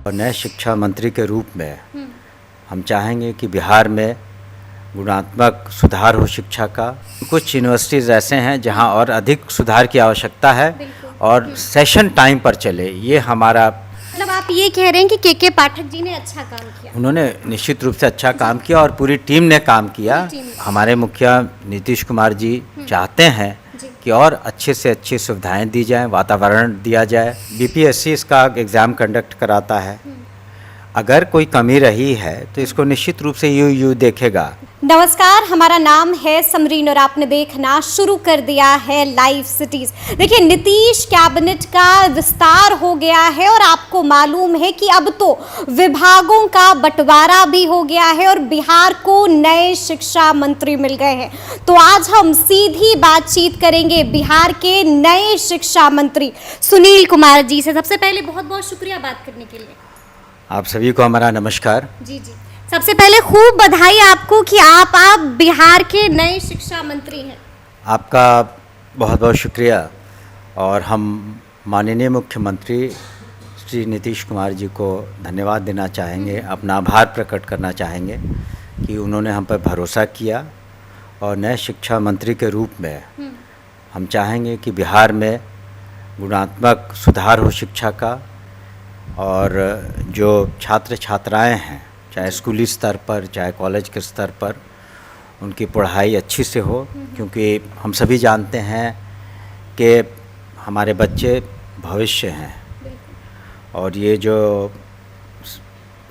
और नए शिक्षा मंत्री के रूप में हम चाहेंगे कि बिहार में गुणात्मक सुधार हो शिक्षा का। कुछ यूनिवर्सिटीज़ ऐसे हैं जहां और अधिक सुधार की आवश्यकता है और सेशन टाइम पर चले, ये हमारा। मतलब आप ये कह रहे हैं कि के पाठक जी ने अच्छा काम किया? उन्होंने निश्चित रूप से अच्छा काम किया और पूरी टीम ने काम किया। हमारे मुखिया नीतीश कुमार जी चाहते हैं कि और अच्छे से अच्छी सुविधाएं दी जाएं, वातावरण दिया जाए। बीपीएससी इसका एग्ज़ाम कंडक्ट कराता है, अगर कोई कमी रही है तो इसको निश्चित रूप से यू देखेगा। नमस्कार, हमारा नाम है समरीन और आपने देखना शुरू कर दिया है लाइव सिटीज। देखिए, नीतीश कैबिनेट का विस्तार हो गया है और आपको मालूम है कि अब तो विभागों का बंटवारा भी हो गया है और बिहार को नए शिक्षा मंत्री मिल गए हैं। तो आज हम सीधी बातचीत करेंगे बिहार के नए शिक्षा मंत्री सुनील कुमार जी से। सबसे पहले बहुत बहुत शुक्रिया बात करने के लिए। आप सभी को हमारा नमस्कार। जी जी, सबसे पहले खूब बधाई आपको कि आप बिहार के नए शिक्षा मंत्री हैं। आपका बहुत बहुत शुक्रिया। और हम माननीय मुख्यमंत्री श्री नीतीश कुमार जी को धन्यवाद देना चाहेंगे, अपना आभार प्रकट करना चाहेंगे कि उन्होंने हम पर भरोसा किया और नए शिक्षा मंत्री के रूप में हम चाहेंगे कि बिहार में गुणात्मक सुधार हो शिक्षा का और जो छात्र छात्राएं हैं, चाहे स्कूली स्तर पर चाहे कॉलेज के स्तर पर, उनकी पढ़ाई अच्छी से हो। क्योंकि हम सभी जानते हैं कि हमारे बच्चे भविष्य हैं और ये जो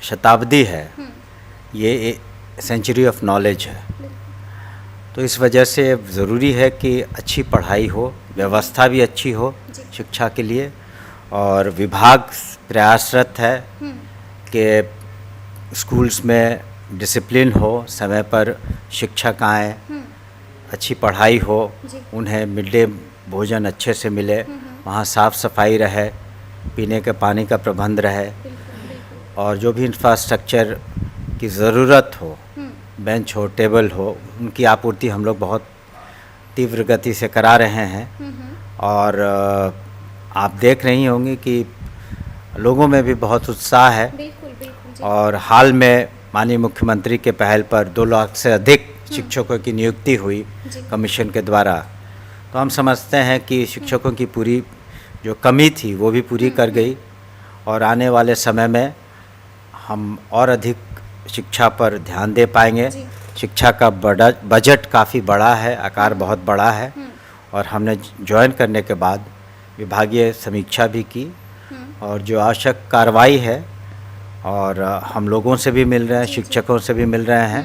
शताब्दी है ये सेंचुरी ऑफ नॉलेज है। तो इस वजह से ज़रूरी है कि अच्छी पढ़ाई हो, व्यवस्था भी अच्छी हो शिक्षा के लिए। और विभाग प्रयासरत है कि स्कूल्स में डिसिप्लिन हो, समय पर शिक्षक आएँ, अच्छी पढ़ाई हो, उन्हें मिड डे भोजन अच्छे से मिले, वहाँ साफ़ सफाई रहे, पीने के पानी का प्रबंध रहे और जो भी इंफ्रास्ट्रक्चर की ज़रूरत हो, बेंच हो, टेबल हो, उनकी आपूर्ति हम लोग बहुत तीव्र गति से करा रहे हैं। और आप देख रही होंगी कि लोगों में भी बहुत उत्साह है। और हाल में माननीय मुख्यमंत्री के पहल पर 2 लाख से अधिक शिक्षकों की नियुक्ति हुई कमीशन के द्वारा। तो हम समझते हैं कि शिक्षकों की पूरी जो कमी थी वो भी पूरी कर गई और आने वाले समय में हम और अधिक शिक्षा पर ध्यान दे पाएंगे। शिक्षा का बजट काफ़ी बड़ा है, आकार बहुत बड़ा है और हमने ज्वाइन करने के बाद विभागीय समीक्षा भी की और जो आवश्यक कार्रवाई है, और हम लोगों से भी मिल रहे हैं, शिक्षकों से भी मिल रहे हैं,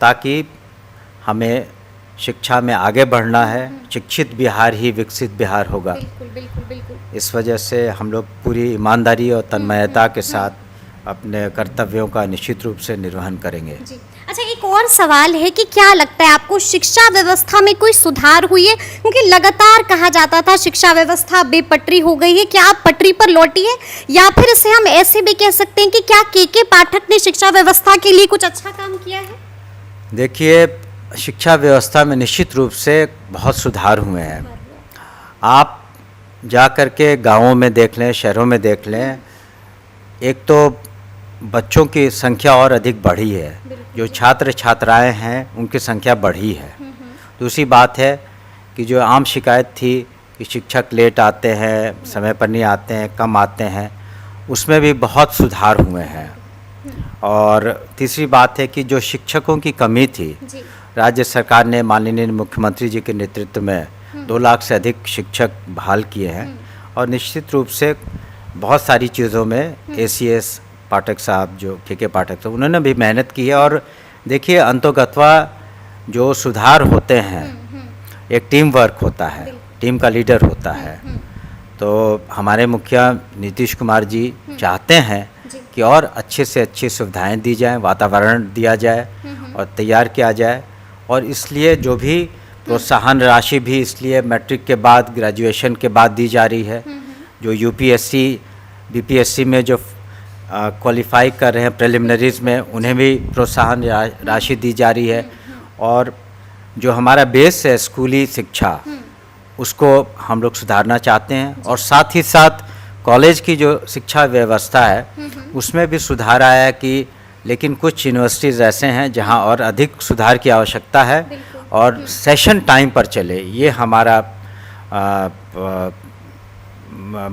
ताकि हमें शिक्षा में आगे बढ़ना है। शिक्षित बिहार ही विकसित बिहार होगा। बिल्कुल। इस वजह से हम लोग पूरी ईमानदारी और तन्मयता के साथ अपने कर्तव्यों का निश्चित रूप से निर्वहन करेंगे। अच्छा, एक और सवाल है कि क्या लगता है आपको शिक्षा व्यवस्था में कोई सुधार हुई है? क्योंकि लगातार कहा जाता था शिक्षा व्यवस्था बेपटरी हो गई है। क्या आप पटरी पर लौटी है, या फिर इसे हम ऐसे भी कह सकते हैं कि क्या के पाठक ने शिक्षा व्यवस्था के लिए कुछ अच्छा काम किया है? देखिए, शिक्षा व्यवस्था में निश्चित रूप से बहुत सुधार हुए हैं। आप जा कर के गाँवों में देख लें, शहरों में देख लें, एक तो बच्चों की संख्या और अधिक बढ़ी है, जो छात्र छात्राएं हैं उनकी संख्या बढ़ी है। दूसरी बात है कि जो आम शिकायत थी कि शिक्षक लेट आते हैं, समय पर नहीं आते हैं, कम आते हैं, उसमें भी बहुत सुधार हुए हैं। और तीसरी बात है कि जो शिक्षकों की कमी थी, राज्य सरकार ने माननीय मुख्यमंत्री जी के नेतृत्व में 2 लाख से अधिक शिक्षक बहाल किए हैं और निश्चित रूप से बहुत सारी चीज़ों में ACS पाठक साहब, जो के पाठक साहब, उन्होंने भी मेहनत की है। और देखिए, अंतोगत्वा जो सुधार होते हैं, एक टीम वर्क होता है, टीम का लीडर होता है। तो हमारे मुखिया नीतीश कुमार जी चाहते हैं कि और अच्छे से अच्छी सुविधाएं दी जाएं, वातावरण दिया जाए और तैयार किया जाए। और इसलिए जो भी प्रोत्साहन राशि भी इसलिए मैट्रिक के बाद, ग्रेजुएशन के बाद दी जा रही है। जो UPSC BPSC में जो क्वालिफाई कर रहे हैं प्रिलिमिनरीज में, उन्हें भी प्रोत्साहन राशि दी जा रही है। और जो हमारा बेस है स्कूली शिक्षा, उसको हम लोग सुधारना चाहते हैं। और साथ ही साथ कॉलेज की जो शिक्षा व्यवस्था है उसमें भी सुधार आया है कि, लेकिन कुछ यूनिवर्सिटीज़ ऐसे हैं जहां और अधिक सुधार की आवश्यकता है और सेशन टाइम पर चले, ये हमारा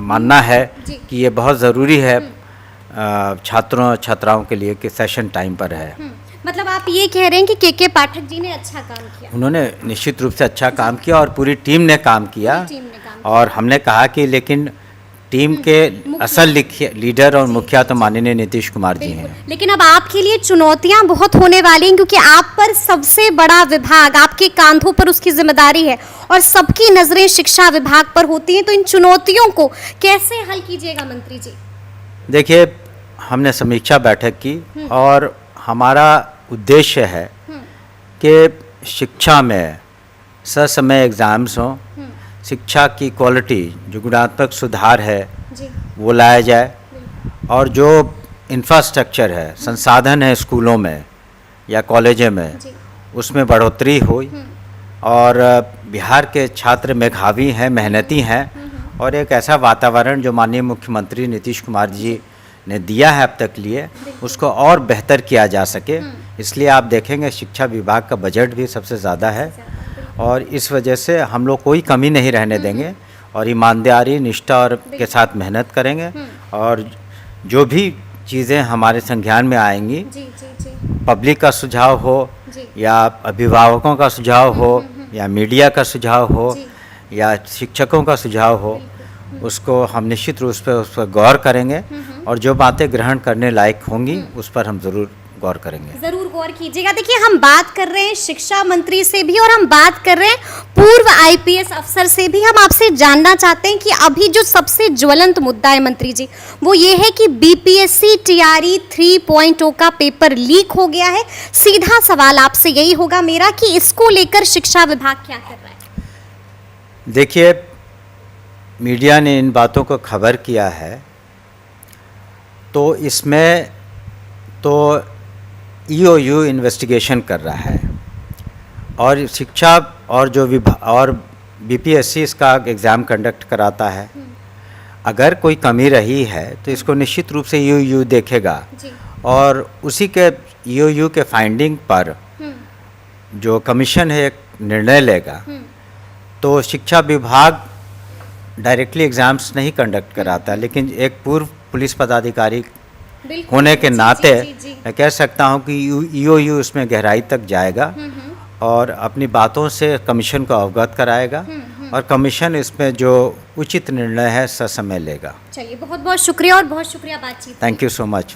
मानना है जी। कि ये बहुत ज़रूरी है छात्रों छात्राओं के लिए कि सेशन टाइम पर है। मतलब आप ये कह रहे हैं कि के पाठक जी ने अच्छा काम किया। उन्होंने निश्चित रूप से अच्छा काम किया और पूरी टीम ने काम किया, टीम ने काम और हमने कहा कि लेकिन टीम के असल लीडर और मुखिया तो माननीय नीतीश कुमार जी हैं। लेकिन अब आपके लिए चुनौतियां बहुत होने वाली हैं, क्योंकि आप पर सबसे बड़ा विभाग, आपके कांधों पर उसकी जिम्मेदारी है और सबकी नजरें शिक्षा विभाग पर होती हैं, तो इन चुनौतियों को कैसे हल कीजिएगा मंत्री जी? देखिए, हमने समीक्षा बैठक की और हमारा उद्देश्य है कि शिक्षा में ससमय एग्ज़ाम्स हों, शिक्षा की क्वालिटी, जो गुणात्मक सुधार है जी। वो लाया जाए, और जो इंफ्रास्ट्रक्चर है, संसाधन है स्कूलों में या कॉलेजों में, जी। उसमें बढ़ोतरी हो। और बिहार के छात्र मेधावी हैं, मेहनती हैं, और एक ऐसा वातावरण जो माननीय मुख्यमंत्री नीतीश कुमार जी ने दिया है अब तक लिए, उसको और बेहतर किया जा सके। इसलिए आप देखेंगे शिक्षा विभाग का बजट भी सबसे ज़्यादा है, और इस वजह से हम लोग कोई कमी नहीं रहने देंगे और ईमानदारी, निष्ठा और के साथ मेहनत करेंगे, और जो भी चीज़ें हमारे संज्ञान में आएंगी, जी जी जी पब्लिक का सुझाव हो जी। या अभिभावकों का सुझाव हो या मीडिया का सुझाव हो जी। या शिक्षकों का सुझाव हो, उसको हम निश्चित रूप से उस पर गौर करेंगे, और जो बातें ग्रहण करने लायक होंगी उस पर हम ज़रूर गौर करेंगे। जरूर गौर कीजिएगा। देखिए, हम बात कर रहे हैं शिक्षा मंत्री से भी और हम बात कर रहे हैं पूर्व आईपीएस अफसर से भी। हम आपसे जानना चाहते हैं कि अभी जो सबसे ज्वलंत मुद्दा है मंत्री जी, वो ये है कि बीपीएससी टीआरई 3.0 का पेपर लीक हो गया है। सीधा सवाल आपसे यही होगा मेरा कि इसको लेकर शिक्षा विभाग क्या कर रहा है? देखिए, मीडिया ने इन बातों को खबर किया है, तो इसमें तो ईओयू इन्वेस्टिगेशन कर रहा है, और शिक्षा और जो विभाग और बीपीएससी इसका एग्ज़ाम कंडक्ट कराता है। अगर कोई कमी रही है तो इसको निश्चित रूप से ईओयू देखेगा, जी। और उसी के ईओयू के फाइंडिंग पर जो कमीशन है एक निर्णय लेगा। तो शिक्षा विभाग डायरेक्टली एग्ज़ाम्स नहीं कंडक्ट कराता, लेकिन एक पूर्व पुलिस पदाधिकारी होने के नाते मैं कह सकता हूं कि ईओयू इसमें गहराई तक जाएगा और अपनी बातों से कमीशन को अवगत कराएगा, और कमीशन इसमें जो उचित निर्णय है ससमय लेगा। चलिए, बहुत बहुत शुक्रिया और बहुत शुक्रिया बातचीत। Thank you so much.